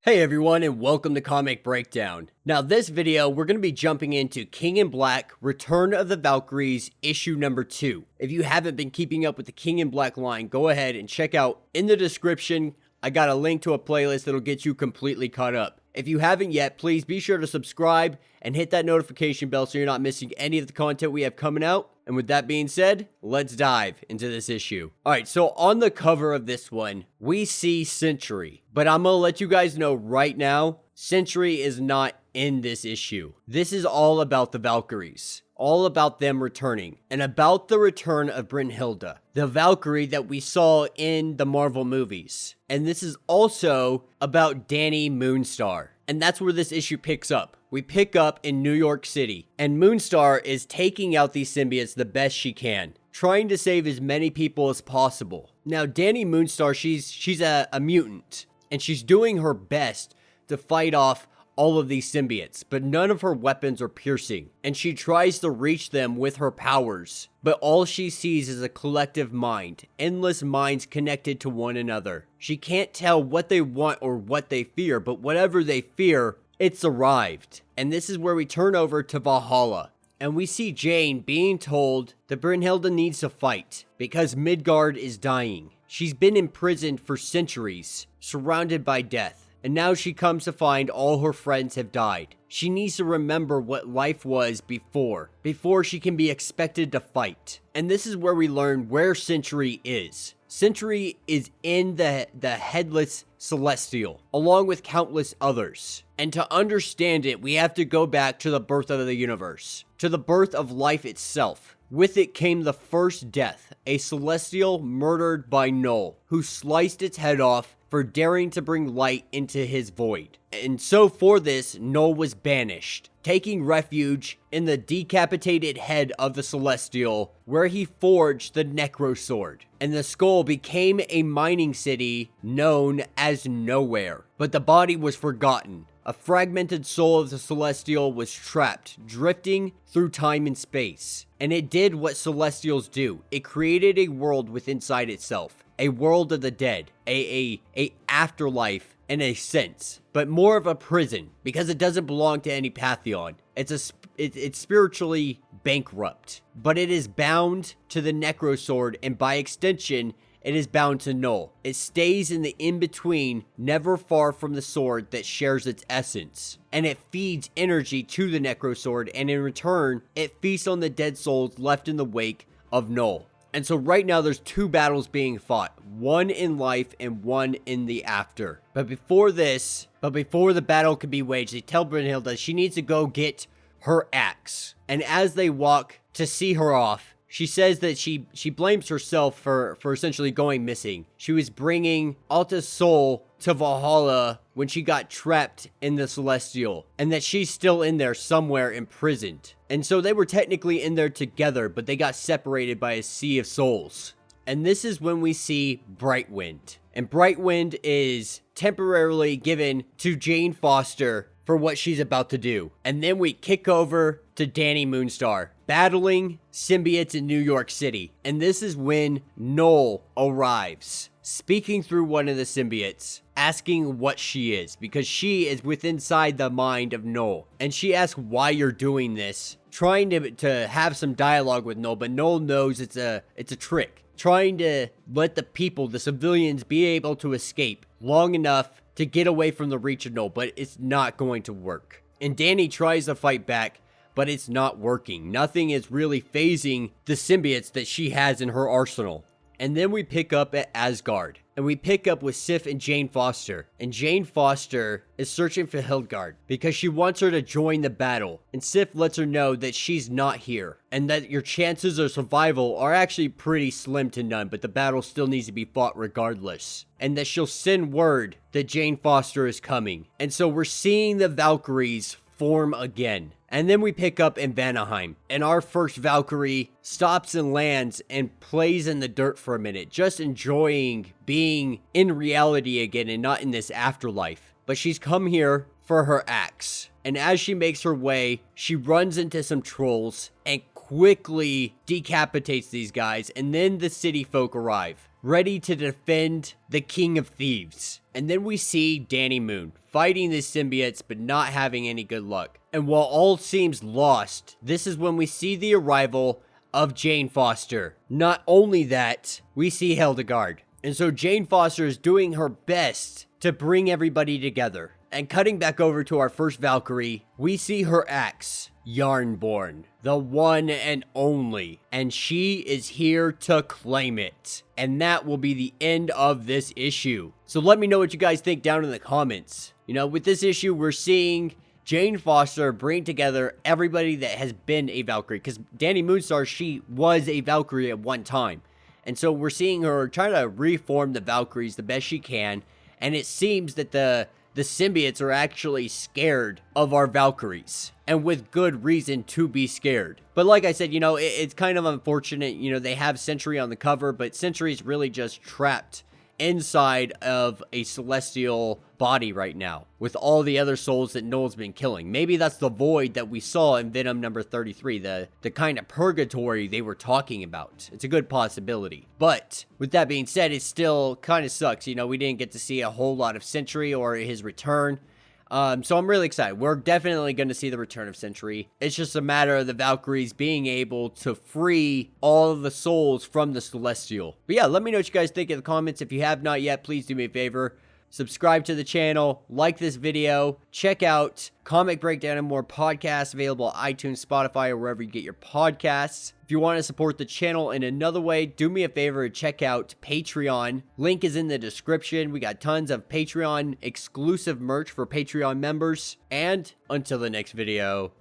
Hey everyone, and welcome to Comic Breakdown. Now this video, we're going to be jumping into King in Black, Return of the Valkyries, issue number 2. If you haven't been keeping up with the King in Black line, go ahead and check out in the description. I got a link to a playlist that'll get you completely caught up. If you haven't yet, please be sure to subscribe and hit that notification bell so you're not missing any of the content we have coming out. And with that being said, let's dive into this issue. Alright, so on the cover of this one, we see Sentry. But I'm gonna let you guys know right now, Sentry is not in this issue. This is all about the Valkyries. All about them returning. And about the return of Brynhilde, the Valkyrie that we saw in the Marvel movies. And this is also about Dani Moonstar. And that's where this issue picks up. We pick up in New York City, and Moonstar is taking out these symbiotes the best she can, trying to save as many people as possible. Now, Dani Moonstar, she's a mutant, and she's doing her best to fight off all of these symbiotes, but none of her weapons are piercing, and she tries to reach them with her powers, but all she sees is a collective mind, endless minds connected to one another. She can't tell what they want or what they fear, but whatever they fear, it's arrived. And this is where we turn over to Valhalla, and we see Jane being told that Brynhilde needs to fight because Midgard is dying. She's been imprisoned for centuries, surrounded by death, and now she comes to find all her friends have died. She needs to remember what life was before she can be expected to fight. And this is where we learn where Sentry is. Sentry is in the Headless Celestial, along with countless others. And to understand it, we have to go back to the birth of the universe, to the birth of life itself. With it came the first death, a celestial murdered by Knull, who sliced its head off for daring to bring light into his void. And so for this, Knull was banished, taking refuge in the decapitated head of the Celestial, where he forged the Necrosword. And the skull became a mining city known as Nowhere. But the body was forgotten. A fragmented soul of the Celestial was trapped, drifting through time and space. And it did what Celestials do. It created a world within inside itself. A world of the dead. A afterlife in a sense. But more of a prison, because it doesn't belong to any pantheon. It's spiritually bankrupt. But it is bound to the Necrosword, and by extension, it is bound to Knull. It stays in the in-between, never far from the sword that shares its essence. And it feeds energy to the Necrosword, and in return, it feasts on the dead souls left in the wake of Knull. And so right now there's two battles being fought. One in life and one in the after. But before the battle can be waged, they tell Brynhilde she needs to go get her axe. And as they walk to see her off, she says that she blames herself for essentially going missing. She was bringing Alta's soul to Valhalla when she got trapped in the Celestial, and that she's still in there somewhere imprisoned. And so they were technically in there together, but they got separated by a sea of souls. And this is when we see Brightwind. And Brightwind is temporarily given to Jane Foster for what she's about to do. And then we kick over to Dani Moonstar, battling symbiotes in New York City. And this is when Knull arrives, speaking through one of the symbiotes, asking what she is, because she is within inside the mind of Knull. And she asks why you're doing this, trying to have some dialogue with Knull, but Knull knows it's a trick, trying to let the people, the civilians, be able to escape long enough to get away from the reach of Knull, but it's not going to work. And Dani tries to fight back, but it's not working. Nothing is really phasing the symbiotes that she has in her arsenal. And then we pick up at Asgard, and we pick up with Sif and Jane Foster. And Jane Foster is searching for Hildgard because she wants her to join the battle. And Sif lets her know that she's not here, and that your chances of survival are actually pretty slim to none, but the battle still needs to be fought regardless. And that she'll send word that Jane Foster is coming. And so we're seeing the Valkyries form again. And then we pick up in Vanaheim, and our first Valkyrie stops and lands and plays in the dirt for a minute, just enjoying being in reality again and not in this afterlife. But she's come here for her axe. And as she makes her way, she runs into some trolls and quickly decapitates these guys, and then the city folk arrive, ready to defend the King of Thieves. And then we see Danny Moon fighting these symbiotes, but not having any good luck. And while all seems lost, this is when we see the arrival of Jane Foster. Not only that, we see Hildegard. And so Jane Foster is doing her best to bring everybody together. And cutting back over to our first Valkyrie, we see her axe, Yarnborn, the one and only. And she is here to claim it. And that will be the end of this issue. So let me know what you guys think down in the comments. You know, with this issue, we're seeing Jane Foster bring together everybody that has been a Valkyrie. Because Danny Moonstar, she was a Valkyrie at one time. And so we're seeing her try to reform the Valkyries the best she can. And it seems that the symbiotes are actually scared of our Valkyries. And with good reason to be scared. But like I said, you know, it's kind of unfortunate. You know, they have Sentry on the cover, but Sentry's really just trapped inside of a celestial body right now with all the other souls that Knull's been killing. Maybe that's the void that we saw in Venom number 33, the kind of purgatory they were talking about. It's a good possibility. But with that being said, it still kind of sucks. You know, we didn't get to see a whole lot of Sentry or his return. So I'm really excited. We're definitely going to see the return of Sentry. It's just a matter of the Valkyries being able to free all of the souls from the Celestial. But yeah, let me know what you guys think in the comments. If you have not yet, please do me a favor. Subscribe to the channel, like this video, check out Comic Breakdown and more podcasts available on iTunes, Spotify, or wherever you get your podcasts. If you want to support the channel in another way, do me a favor and check out Patreon. Link is in the description. We got tons of Patreon exclusive merch for Patreon members. And until the next video,